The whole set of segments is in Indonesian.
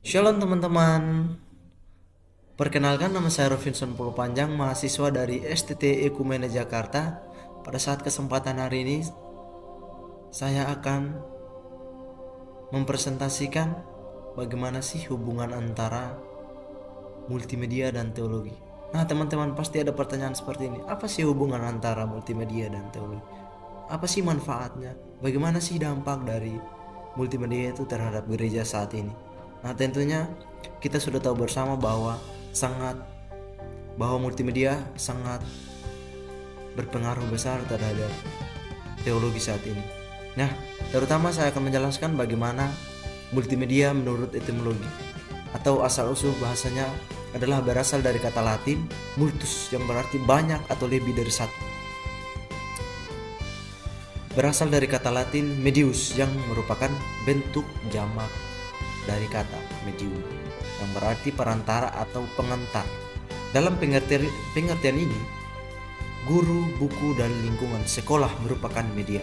Shalom teman-teman, perkenalkan nama saya Rovinson Polo Panjang, mahasiswa dari STT Ekumene Jakarta. Pada saat kesempatan hari ini, saya akan mempresentasikan bagaimana sih hubungan antara multimedia dan teologi. Nah teman-teman pasti ada pertanyaan seperti ini, apa sih hubungan antara multimedia dan teologi? Apa sih manfaatnya? Bagaimana sih dampak dari multimedia itu terhadap gereja saat ini? Nah tentunya kita sudah tahu bersama bahwa multimedia sangat berpengaruh besar terhadap teologi saat ini. Nah, terutama saya akan menjelaskan bagaimana multimedia menurut etimologi atau asal-usul bahasanya adalah berasal dari kata Latin multus yang berarti banyak atau lebih dari satu. Berasal dari kata Latin medius yang merupakan bentuk jamak dari kata medium yang berarti perantara atau pengantar. Dalam pengertian ini, guru, buku, dan lingkungan sekolah merupakan media.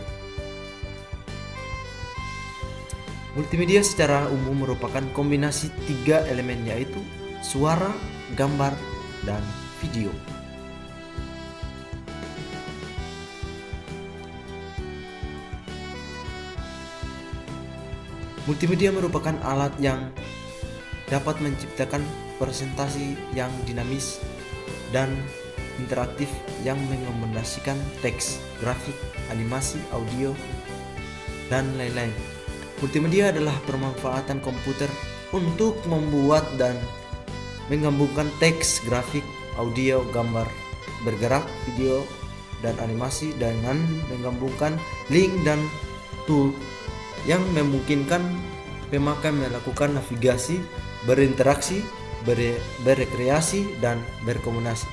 Multimedia secara umum merupakan kombinasi tiga elemen, yaitu suara, gambar, dan video. Multimedia merupakan alat yang dapat menciptakan presentasi yang dinamis dan interaktif yang mengombinasikan teks, grafik, animasi, audio, dan lain-lain. Multimedia adalah pemanfaatan komputer untuk membuat dan menggabungkan teks, grafik, audio, gambar, bergerak, video, dan animasi dengan menggabungkan link dan tool yang memungkinkan pemakai melakukan navigasi, berinteraksi, berekreasi, dan berkomunikasi.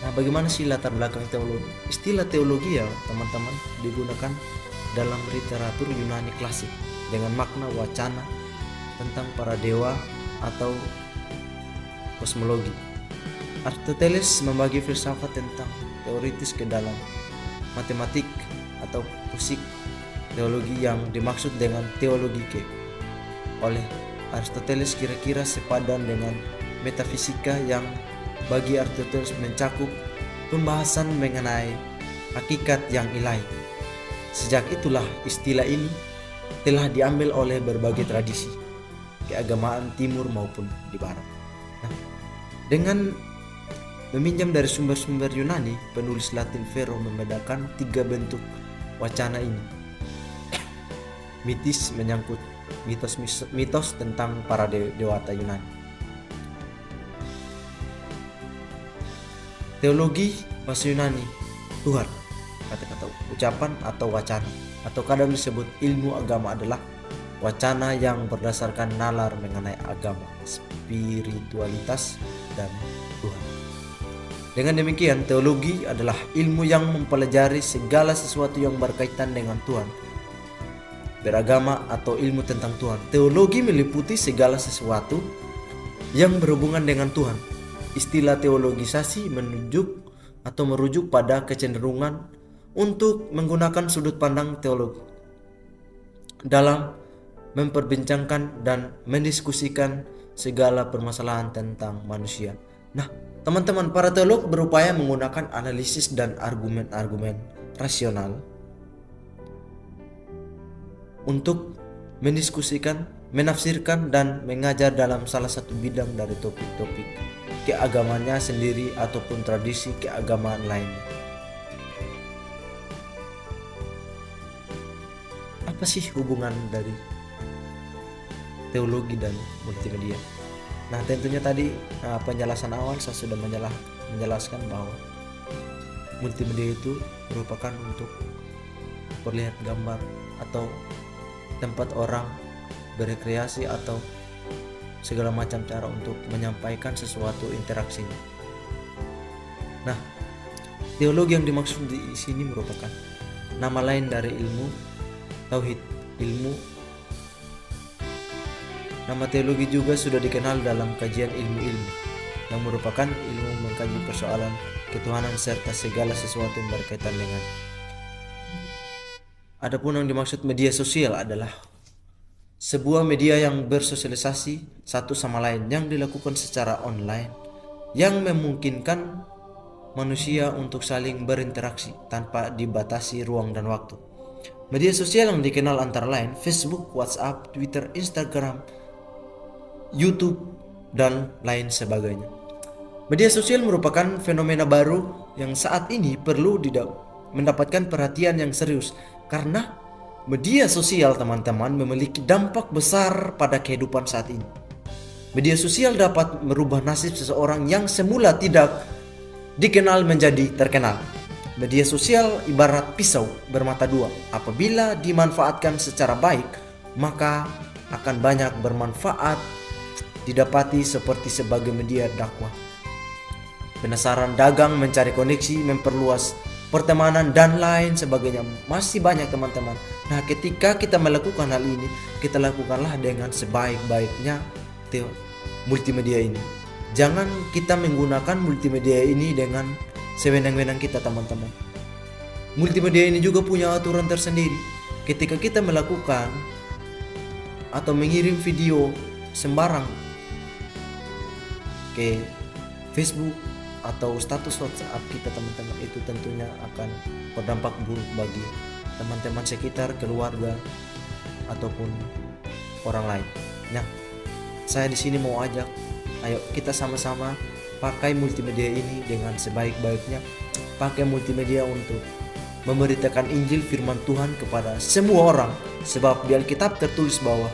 Nah, bagaimana sih latar belakang teologi? Istilah teologi ya teman-teman digunakan dalam literatur Yunani klasik dengan makna wacana tentang para dewa atau kosmologi. Aristoteles membagi filsafat tentang teoritis ke dalam matematik atau fisik. Teologi yang dimaksud dengan teologike oleh Aristoteles kira-kira sepadan dengan metafisika yang bagi Aristoteles mencakup pembahasan mengenai hakikat yang ilahi. Sejak itulah istilah ini telah diambil oleh berbagai tradisi keagamaan timur maupun di barat. Nah, dengan meminjam dari sumber-sumber Yunani, penulis Latin Varro membedakan tiga bentuk wacana ini. Mitis menyangkut mitos tentang para dewata Yunani. Teologi bahasa Yunani, Tuhan, kata-kata ucapan atau wacana, atau kadang disebut ilmu agama adalah wacana yang berdasarkan nalar mengenai agama, spiritualitas, dan Tuhan. Dengan demikian, teologi adalah ilmu yang mempelajari segala sesuatu yang berkaitan dengan Tuhan, beragama, atau ilmu tentang Tuhan. Teologi meliputi segala sesuatu yang berhubungan dengan Tuhan. Istilah teologisasi merujuk pada kecenderungan untuk menggunakan sudut pandang teologi dalam memperbincangkan dan mendiskusikan segala permasalahan tentang manusia. Nah, teman-teman, para teolog berupaya menggunakan analisis dan argumen-argumen rasional untuk mendiskusikan, menafsirkan, dan mengajar dalam salah satu bidang dari topik-topik keagamannya sendiri ataupun tradisi keagamaan lainnya. Apa sih hubungan dari teologi dan multimedia? Nah, tentunya tadi penjelasan awal saya sudah menjelaskan bahwa multimedia itu merupakan untuk perlihat gambar atau tempat orang berekreasi atau segala macam cara untuk menyampaikan sesuatu interaksinya. Nah, teologi yang dimaksud di sini merupakan nama lain dari ilmu tauhid, ilmu. Nama teologi juga sudah dikenal dalam kajian ilmu-ilmu yang merupakan ilmu mengkaji persoalan ketuhanan serta segala sesuatu yang berkaitan dengan. Adapun yang dimaksud media sosial adalah sebuah media yang bersosialisasi satu sama lain yang dilakukan secara online yang memungkinkan manusia untuk saling berinteraksi tanpa dibatasi ruang dan waktu. Media sosial yang dikenal antara lain Facebook, WhatsApp, Twitter, Instagram, YouTube, dan lain sebagainya. Media sosial merupakan fenomena baru yang saat ini perlu mendapatkan perhatian yang serius karena media sosial teman-teman memiliki dampak besar pada kehidupan saat ini. Media sosial dapat merubah nasib seseorang yang semula tidak dikenal menjadi terkenal. Media sosial ibarat pisau bermata dua. Apabila dimanfaatkan secara baik, maka akan banyak bermanfaat didapati seperti sebagai media dakwah, penasaran dagang, mencari koneksi, memperluas pertemanan, dan lain sebagainya. Masih banyak teman-teman. Nah, ketika kita melakukan hal ini, kita lakukanlah dengan sebaik-baiknya multimedia ini. Jangan kita menggunakan multimedia ini dengan sewenang-wenang kita, teman-teman. Multimedia ini juga punya aturan tersendiri. Ketika kita melakukan atau mengirim video sembarang ke Facebook atau status WhatsApp kita, teman-teman, itu tentunya akan berdampak buruk bagi teman-teman sekitar, keluarga, ataupun orang lain. Nah, saya di sini mau ajak, ayo kita sama-sama pakai multimedia ini dengan sebaik-baiknya. Pakai multimedia untuk memberitakan Injil firman Tuhan kepada semua orang. Sebab di Alkitab tertulis bahwa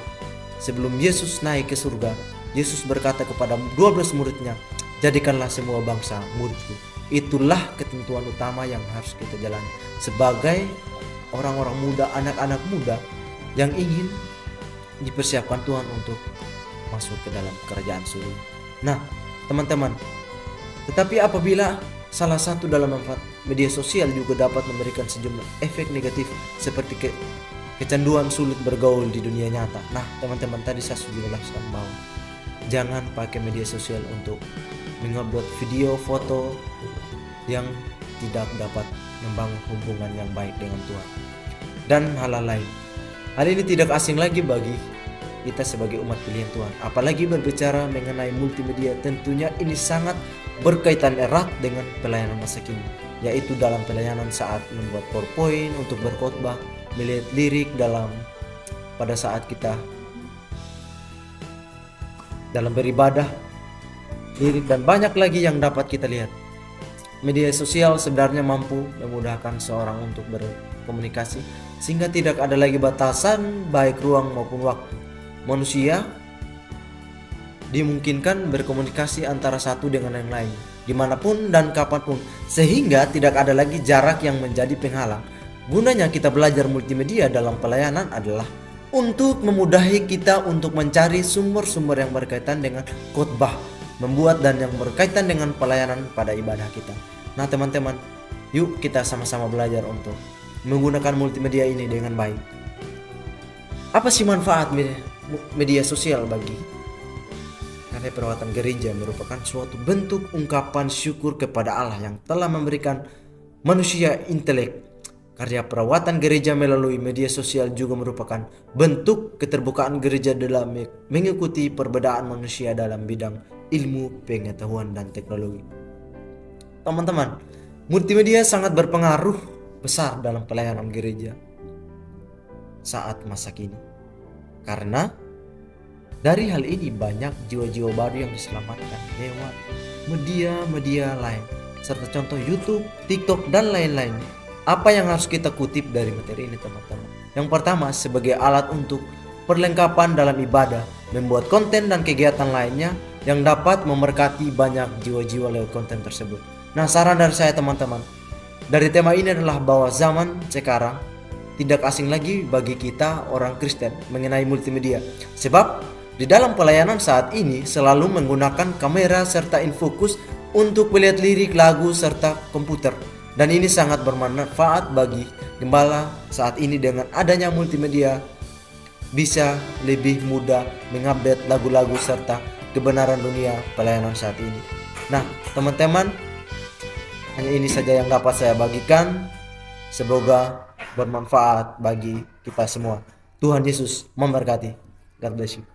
sebelum Yesus naik ke surga, Yesus berkata kepada 12 muridnya, jadikanlah semua bangsa muridku. Itulah ketentuan utama yang harus kita jalani sebagai orang-orang muda, anak-anak muda yang ingin dipersiapkan Tuhan untuk masuk ke dalam kerajaan surga. Nah, teman-teman, tetapi apabila salah satu dalam manfaat media sosial juga dapat memberikan sejumlah efek negatif seperti kecanduan sulit bergaul di dunia nyata. Nah, teman-teman, tadi saya sudah jelaskan bahwa jangan pakai media sosial untuk mengupload video, foto yang tidak dapat membangun hubungan yang baik dengan Tuhan dan hal-hal lain. Hal ini tidak asing lagi bagi kita sebagai umat pilihan Tuhan. Apalagi berbicara mengenai multimedia, tentunya ini sangat berkaitan erat dengan pelayanan masa kini, yaitu dalam pelayanan saat membuat PowerPoint untuk berkhotbah, melihat lirik pada saat kita dalam beribadah, lirik, dan banyak lagi yang dapat kita lihat. Media sosial sebenarnya mampu memudahkan seorang untuk berkomunikasi sehingga tidak ada lagi batasan baik ruang maupun waktu. Manusia dimungkinkan berkomunikasi antara satu dengan yang lain dimanapun dan kapanpun, sehingga tidak ada lagi jarak yang menjadi penghalang. Gunanya kita belajar multimedia dalam pelayanan adalah untuk memudahi kita untuk mencari sumber-sumber yang berkaitan dengan khotbah, membuat dan yang berkaitan dengan pelayanan pada ibadah kita. Nah, teman-teman, yuk kita sama-sama belajar untuk menggunakan multimedia ini dengan baik. Apa sih manfaat media sosial bagi karya perawatan gereja? Merupakan suatu bentuk ungkapan syukur kepada Allah yang telah memberikan manusia intelek. Karya perawatan gereja melalui media sosial juga merupakan bentuk keterbukaan gereja dalam mengikuti perbedaan manusia dalam bidang ilmu, pengetahuan, dan teknologi. Teman-teman, multimedia sangat berpengaruh besar dalam pelayanan gereja saat masa kini. Karena dari hal ini banyak jiwa-jiwa baru yang diselamatkan lewat media-media lain, serta contoh YouTube, TikTok, dan lain-lain. Apa yang harus kita kutip dari materi ini, teman-teman? Yang pertama, sebagai alat untuk perlengkapan dalam ibadah, membuat konten dan kegiatan lainnya yang dapat memberkati banyak jiwa-jiwa lewat konten tersebut. Nah, saran dari saya, teman-teman, dari tema ini adalah bahwa zaman sekarang tidak asing lagi bagi kita orang Kristen mengenai multimedia. Sebab di dalam pelayanan saat ini selalu menggunakan kamera serta infocus untuk melihat lirik, lagu, serta komputer. Dan ini sangat bermanfaat bagi gembala saat ini. Dengan adanya multimedia bisa lebih mudah mengupdate lagu-lagu serta kebenaran dunia pelayanan saat ini. Nah, teman-teman, hanya ini saja yang dapat saya bagikan. Semoga bermanfaat bagi kita semua. Tuhan Yesus memberkati. God bless you.